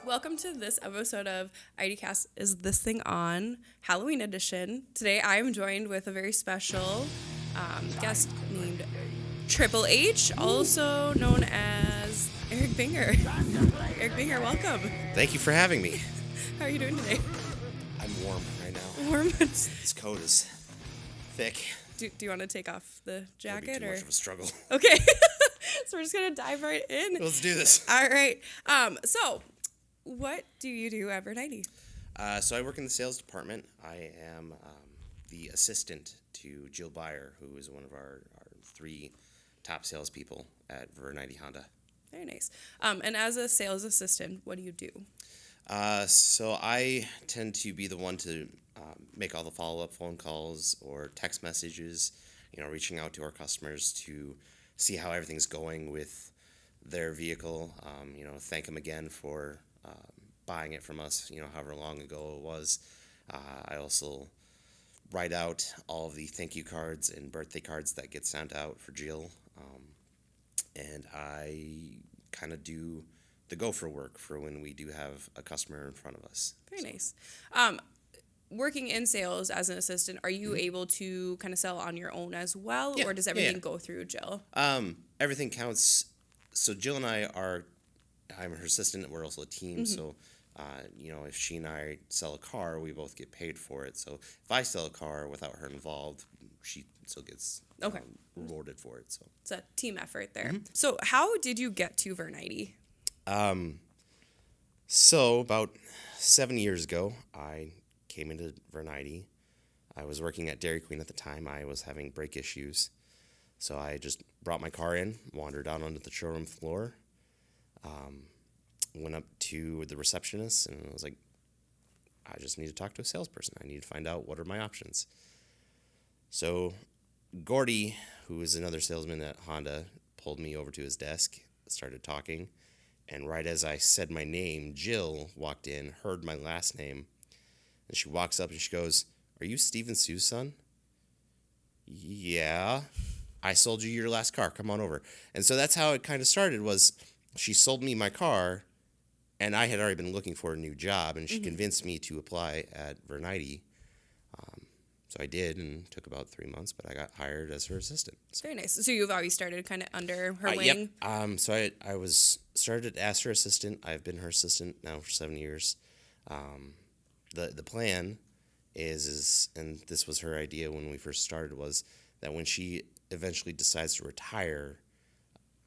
Welcome to this episode of EideCast Is This Thing On? Halloween edition. Today I am joined with a very special guest named Triple H, also known as Eric Binger. Eric Binger, welcome. Thank you for having me. How are you doing today? I'm warm right now. Warm? This coat is thick. Do you want to take off the jacket? It'll be too much of a struggle. Okay. So we're just going to dive right in. Let's do this. All right. So what do you do at Vern Eide? So I work in the sales department. I am the assistant to Jill Byer, who is one of our three top salespeople at Vern Eide Honda. Very nice. And as a sales assistant, what do you do? So I tend to be the one to make all the follow-up phone calls or text messages, reaching out to our customers to see how everything's going with their vehicle, thank them again for buying it from us, however long ago it was. I also write out all of the thank you cards and birthday cards that get sent out for Jill, and I kind of do the gopher work for when we do have a customer in front of us. Very nice. Working in sales as an assistant, are you able to kind of sell on your own as well, or does everything go through Jill? Everything counts. So Jill and I'm her assistant. We're also a team. So, if she and I sell a car, we both get paid for it. So if I sell a car without her involved, she still gets rewarded for it. So it's a team effort there. So how did you get to Vern Eide? So about 7 years ago, I came into Vern Eide. I was working at Dairy Queen at the time. I was having brake issues. So I just brought my car in, wandered out onto the showroom floor, went up to the receptionist, and I was like, I just need to talk to a salesperson. I need to find out what are my options. So Gordy, who is another salesman at Honda, pulled me over to his desk, started talking, and right as I said my name, Jill walked in, heard my last name, and she walks up and she goes, "Are you Stephen Sue's son?" "Yeah. I sold you your last car. Come on over." And so that's how it kind of started, was she sold me my car, and I had already been looking for a new job, and she convinced me to apply at Vern Eide. So I did, and took about 3 months, but I got hired as her assistant. So. Very nice. So you've always started kind of under her wing? Yep. So I was started as her assistant. I've been her assistant now for 7 years. The plan is, and this was her idea when we first started, was that when she eventually decides to retire,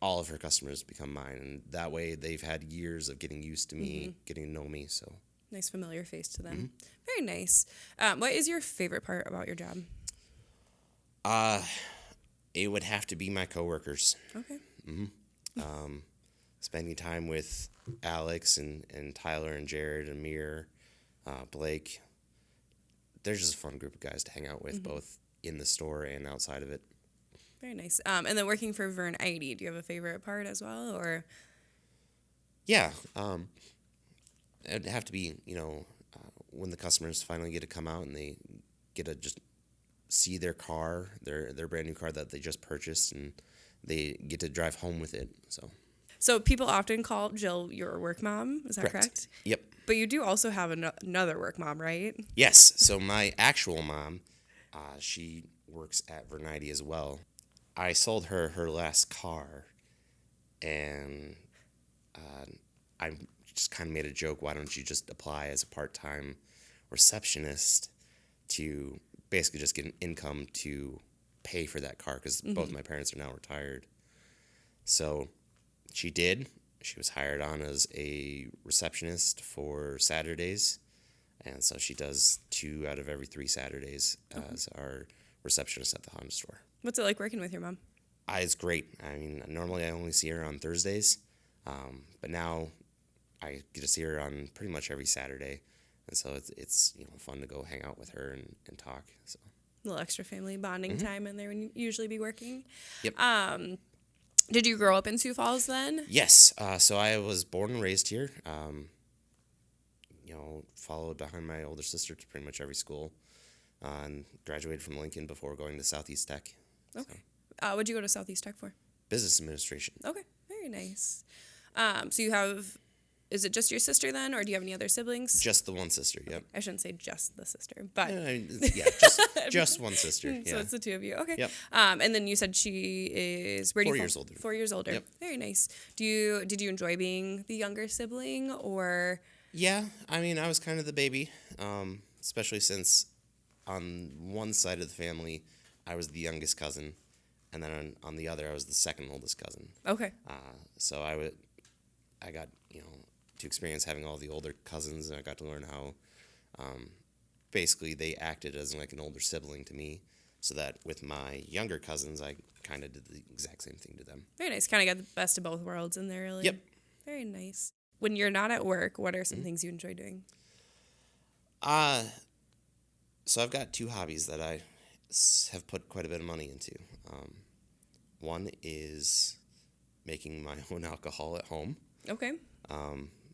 all of her customers become mine, and that way they've had years of getting used to me, getting to know me. So nice familiar face to them. Very nice. What is your favorite part about your job? It would have to be my coworkers. Okay. Spending time with Alex and Tyler and Jared and Amir, Blake. They're just a fun group of guys to hang out with, both in the store and outside of it. Very nice. And then working for Vern Eide, do you have a favorite part as well, or? Yeah. It'd have to be, when the customers finally get to come out and they get to just see their car, their brand new car that they just purchased, and they get to drive home with it. So people often call Jill your work mom. Is that correct? Yep. But you do also have another work mom, right? Yes. So my actual mom, she works at Vern Eide as well. I sold her last car, and I just kind of made a joke, why don't you just apply as a part-time receptionist to basically just get an income to pay for that car, because both my parents are now retired. So she did. She was hired on as a receptionist for Saturdays, and so she does 2 out of every 3 Saturdays as our receptionist at the Honda store. What's it like working with your mom? It's great. I mean, normally I only see her on Thursdays, but now I get to see her on pretty much every Saturday, and so it's fun to go hang out with her and talk. So a little extra family bonding time in there when you usually be working. Yep. Did you grow up in Sioux Falls then? Yes. So I was born and raised here. Followed behind my older sister to pretty much every school, and graduated from Lincoln before going to Southeast Tech. Okay. What'd you go to Southeast Tech for? Business administration. Okay. Very nice. So you have is it just your sister then, or do you have any other siblings? Just the one sister. Yep. I shouldn't say just the sister, but Yeah, just one sister. Yeah. So it's the two of you. Okay. Yep. And then you said she is 4 years older. 4 years older. Yep. Very nice. Did you enjoy being the younger sibling, or? Yeah, I mean, I was kind of the baby, especially since on one side of the family, I was the youngest cousin, and then on the other, I was the second oldest cousin. Okay. So I got to experience having all the older cousins, and I got to learn how, basically they acted as like an older sibling to me, so that with my younger cousins, I kind of did the exact same thing to them. Very nice. Kind of got the best of both worlds in there, really. Yep. Very nice. When you're not at work, what are some things you enjoy doing? So I've got 2 hobbies that I have put quite a bit of money into. One is making my own alcohol at home. Okay.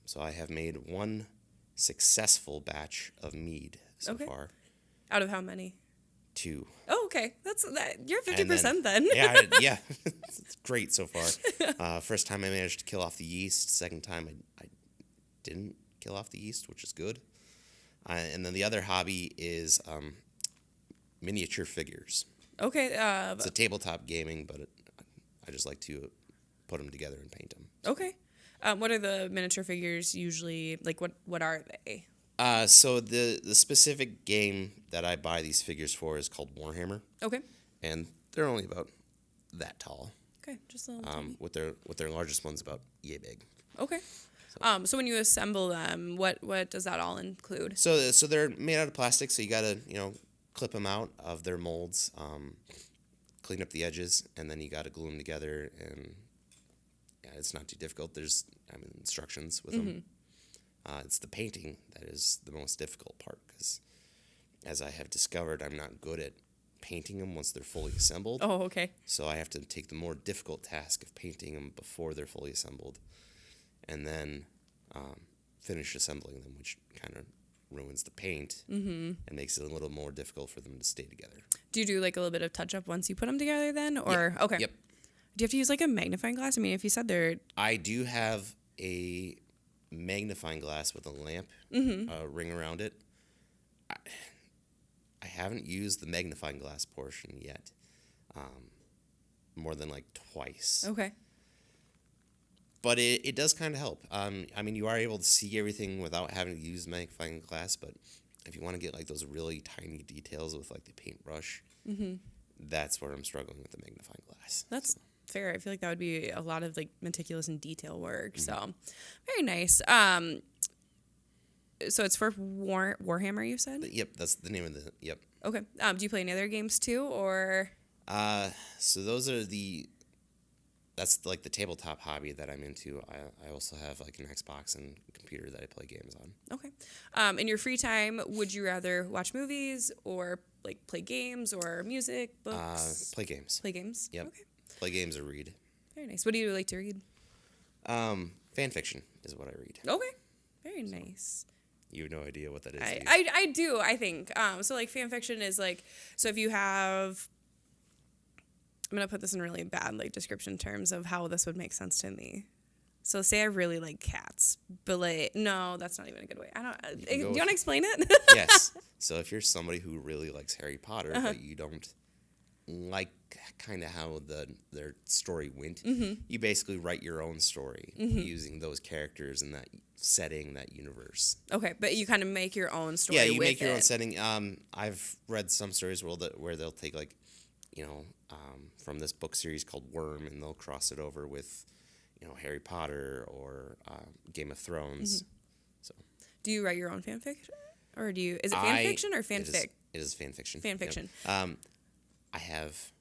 So I have made 1 successful batch of mead so far. Out of how many? 2. Oh, okay. You're 50% then. Yeah. It's great so far. First time I managed to kill off the yeast. Second time I didn't kill off the yeast, which is good. And then the other hobby is miniature figures. Okay. It's a tabletop gaming, but I just like to put them together and paint them. Okay. What are the miniature figures usually, like what are they? So the specific game that I buy these figures for is called Warhammer. Okay. And they're only about that tall. Okay, just a little tiny. With their largest ones about yay big. Okay. So when you assemble them, what does that all include? So they're made out of plastic, so you gotta clip them out of their molds, clean up the edges, and then you gotta glue them together. And yeah, it's not too difficult. There's instructions with them. It's the painting that is the most difficult part, because as I have discovered, I'm not good at painting them once they're fully assembled. Oh, okay. So I have to take the more difficult task of painting them before they're fully assembled, and then finish assembling them, which kind of ruins the paint and makes it a little more difficult for them to stay together. Do you do like a little bit of touch up once you put them together then, or Yep. okay? Yep. Do you have to use like a magnifying glass? I mean, if you said they're I do have a magnifying glass with a lamp ring around it. I haven't used the magnifying glass portion yet, more than like twice. okay. But it does kind of help. I mean, you are able to see everything without having to use magnifying glass, but if you want to get like those really tiny details with like the paintbrush, that's where I'm struggling with the magnifying glass. That's fair. I feel like that would be a lot of like meticulous and detail work. So very nice. So it's for Warhammer, you said? Yep, that's the name of the. Yep. Okay. Do you play any other games too, or? So those are that's like the tabletop hobby that I'm into. I also have like an Xbox and computer that I play games on. Okay. In your free time, would you rather watch movies or like play games or music, books? Play games. Play games? Yep. Okay. Play games or read. Very nice. What do you like to read? Fan fiction is what I read. Okay. Very nice. You have no idea what that is. I do, I think. So like fan fiction is like, so if you have, I'm going to put this in really bad like description terms of how this would make sense to me. So say I really like cats, but like, no, that's not even a good way. Do you want to explain it? Yes. So if you're somebody who really likes Harry Potter, but you don't like kind of how their story went, you basically write your own story using those characters and that setting, that universe. Okay, but you kind of make your own story. Yeah, you with make your it. own setting. I've read some stories where they'll take like, from this book series called Worm, and they'll cross it over with, Harry Potter or Game of Thrones. So, do you write your own fan fiction, or is it fan fiction or fanfic? It is fan fiction. Fan fiction. Yep. I have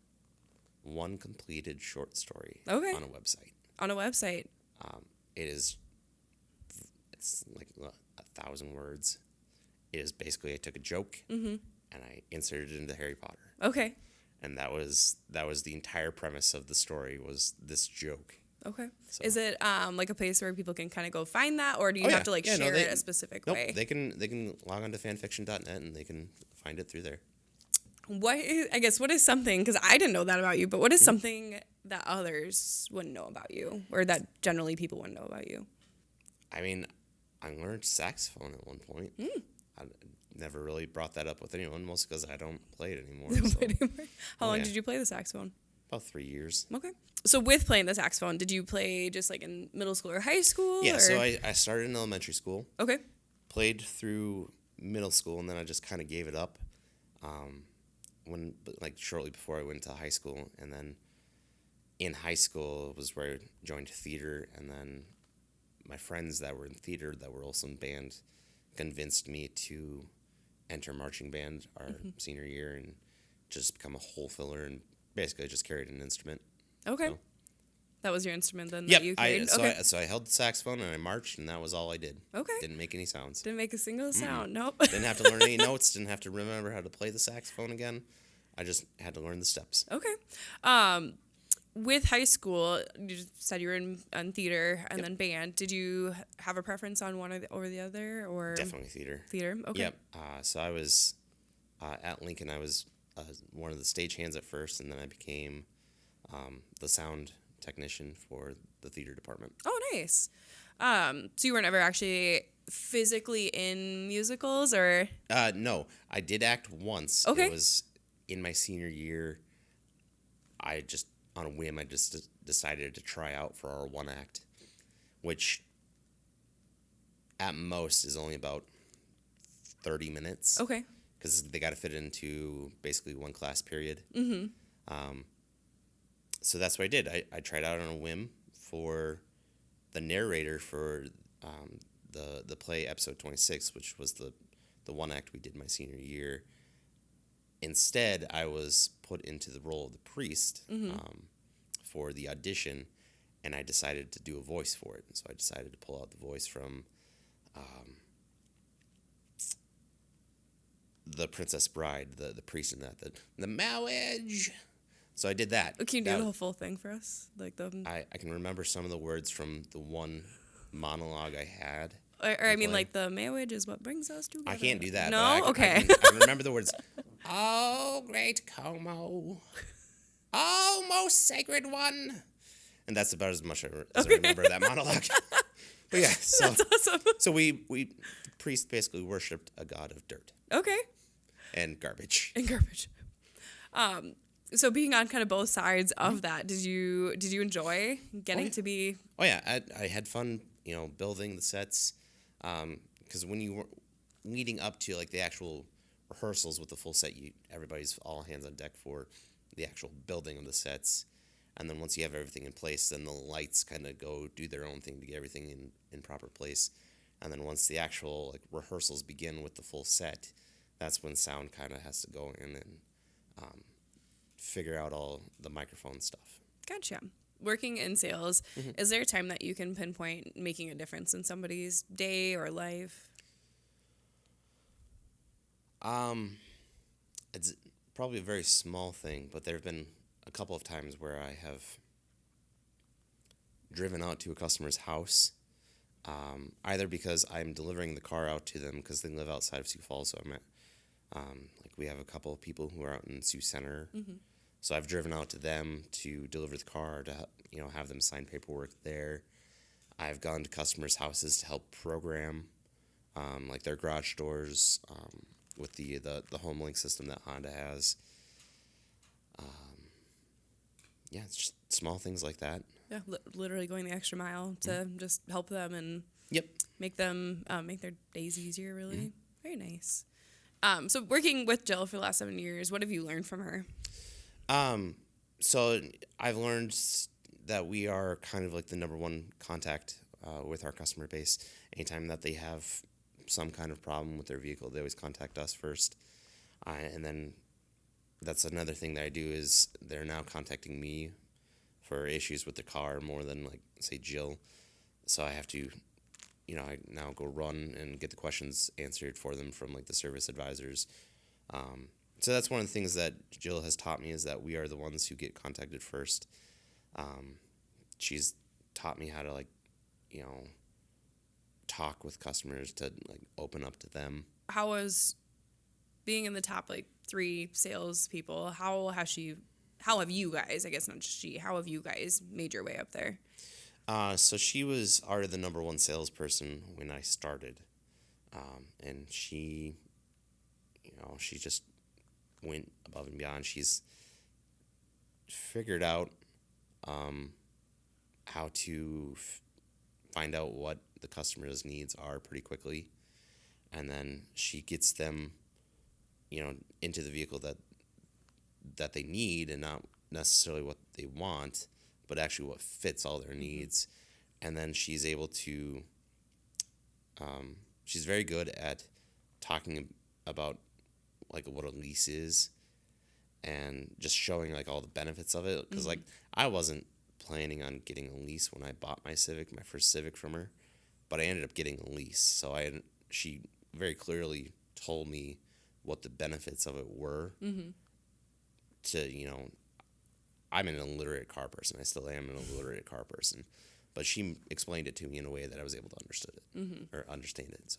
one completed short story on a website. On a website. It's like 1,000 words. It is basically I took a joke and I inserted it into Harry Potter. Okay. And that was the entire premise of the story, was this joke. Okay. So. Is it like a place where people can kind of go find that, or do you have to share it a specific way? They can log on to fanfiction.net and they can find it through there. What is something, because I didn't know that about you, but what is something that others wouldn't know about you, or that generally people wouldn't know about you? I mean, I learned saxophone at one point. I never really brought that up with anyone, mostly because I don't play it anymore. How long did you play the saxophone? About 3 years. Okay. So with playing the saxophone, did you play just like in middle school or high school? Yeah, or? so I started in elementary school. Okay. Played through middle school, and then I just kind of gave it up shortly before I went to high school. And then in high school was where I joined theater, and then my friends that were in theater that were also in band convinced me to enter marching band our senior year and just become a hole filler and basically just carried an instrument. Okay. So. That was your instrument then Yep. that you carried? So I held the saxophone and I marched, and that was all I did. Okay. Didn't make any sounds. Didn't make a single sound. Nope. Didn't have to learn any notes. Didn't have to remember how to play the saxophone again. I just had to learn the steps. Okay. With high school, you said you were in theater and then band. Did you have a preference on one over the other, or Definitely theater. Theater. Okay. Yep. So I was at Lincoln. I was one of the stagehands at first, and then I became the sound technician for the theater department. Oh, nice. So you weren't ever actually physically in musicals, or? No, I did act once. Okay. It was in my senior year. On a whim, I just decided to try out for our one act, which at most is only about 30 minutes. Okay. Because they got to fit into basically one class period. So that's what I did. I tried out on a whim for the narrator for the play episode 26, which was the one act we did my senior year. Instead, I was put into the role of the priest for the audition, and I decided to do a voice for it. So I decided to pull out the voice from the Princess Bride, the priest in that, the marriage. So I did that. Can you do the whole full thing for us? I can remember some of the words from the one monologue I had. Or I mean, like, the marriage is what brings us together. I can't do that. No? Okay. I can remember the words. Oh, great Como. Oh, most sacred one. And that's about as much as I remember that monologue. But yeah, so that's awesome. So the priest basically worshipped a god of dirt. Okay. And garbage. So being on kind of both sides of that, did you enjoy getting to be? Oh yeah, I had fun, building the sets, because when you were leading up to like the actual rehearsals with the full set, everybody's all hands on deck for the actual building of the sets, and then once you have everything in place, then the lights kind of go do their own thing to get everything in proper place, and then once the actual like rehearsals begin with the full set, that's when sound kind of has to go in and figure out all the microphone stuff. Gotcha. Working in sales, is there a time that you can pinpoint making a difference in somebody's day or life? It's probably a very small thing, but there have been a couple of times where I have driven out to a customer's house, either because I'm delivering the car out to them because they live outside of Sioux Falls, so I'm at, we have a couple of people who are out in Sioux Center, so I've driven out to them to deliver the car, to have them sign paperwork there. I've gone to customers' houses to help program, like their garage doors, with the home link system that Honda has. It's just small things like that. Yeah, literally going the extra mile to just help them and Yep. make them make their days easier. Really, very nice. So working with Jill for the last 7 years, what have you learned from her? So I've learned that we are kind of like the number one contact with our customer base. Anytime that they have some kind of problem with their vehicle, they always contact us first. And then that's another thing that I do is they're now contacting me for issues with the car more than, like, say, Jill. So I have to, I now go run and get the questions answered for them from, like, the service advisors. So that's one of the things that Jill has taught me is that we are the ones who get contacted first. She's taught me how to, talk with customers, to, open up to them. How was being in the top, 3 salespeople? How have you guys, I guess not just she, how have you guys made your way up there? So she was already the number one salesperson when I started, and she just went above and beyond. She's figured out how to find out what the customer's needs are pretty quickly, and then she gets them, into the vehicle that they need, and not necessarily what they want, but actually what fits all their needs. And then she's able to, she's very good at talking about like what a lease is, and just showing like all the benefits of it. Because like I wasn't planning on getting a lease when I bought my first Civic from her, but I ended up getting a lease. So she very clearly told me what the benefits of it were. I'm an illiterate car person. I still am an illiterate car person, but she explained it to me in a way that I was able to understand it.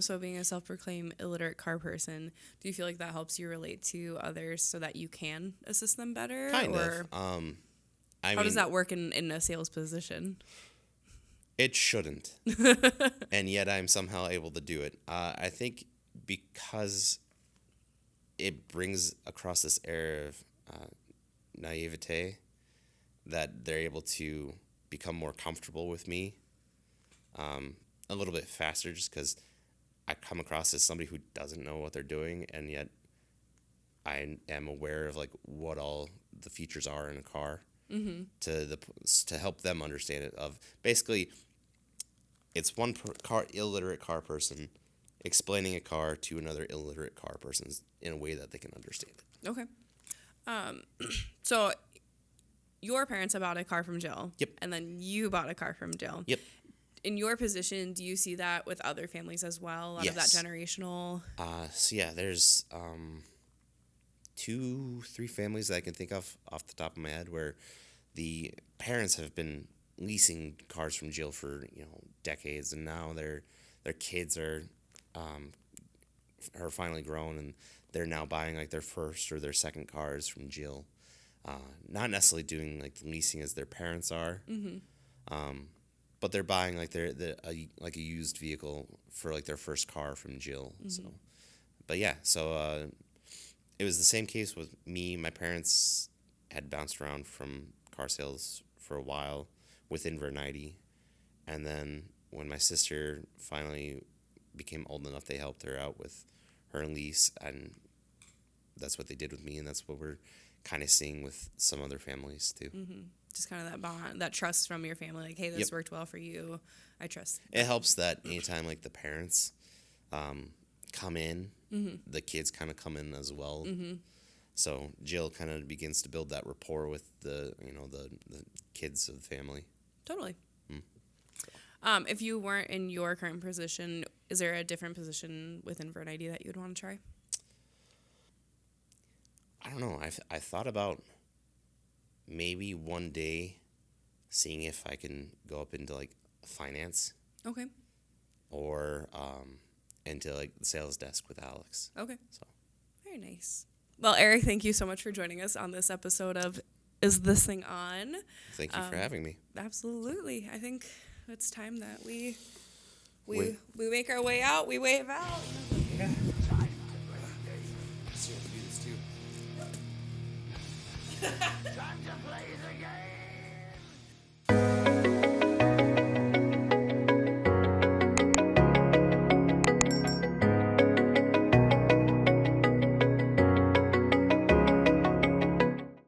So being a self-proclaimed illiterate car person, do you feel like that helps you relate to others so that you can assist them better? Kind of. How does that work in a sales position? It shouldn't, and yet I'm somehow able to do it. I think because it brings across this air of naivete, that they're able to become more comfortable with me a little bit faster, just because I come across as somebody who doesn't know what they're doing, and yet I am aware of like what all the features are in a car, to help them understand it. Of basically, it's one illiterate car person explaining a car to another illiterate car person in a way that they can understand it. Okay. So your parents have bought a car from Jill. Yep. And then you bought a car from Jill. Yep. In your position, do you see that with other families as well? A lot of that generational. So yeah, there's 2-3 families that I can think of off the top of my head where the parents have been leasing cars from Jill for decades, and now their kids are finally grown, and they're now buying like their first or their second cars from Jill. Not necessarily doing like the leasing as their parents are, but they're buying like like a used vehicle for like their first car from Jill. So, but yeah, so it was the same case with me. My parents had bounced around from car sales for a while within Vern Eide, and then when my sister finally became old enough, they helped her out with her lease, and that's what they did with me, and that's what we're kind of seeing with some other families too. Just kind of that bond, that trust from your family, like, hey, this worked well for you, I trust. It helps that anytime like the parents come in, the kids kind of come in as well. So Jill kind of begins to build that rapport with the kids of the family. Totally. If you weren't in your current position, is there a different position within Vern Eide that you would want to try? I don't know. I thought about maybe one day seeing if I can go up into like finance. Okay. Or into like the sales desk with Alex. Okay. So very nice. Well, Eric, thank you so much for joining us on this episode of Is This Thing On? Thank you for having me. Absolutely. I think it's time that we make our way out. We wave out. Yeah. So you have to do this too. Time to play the game!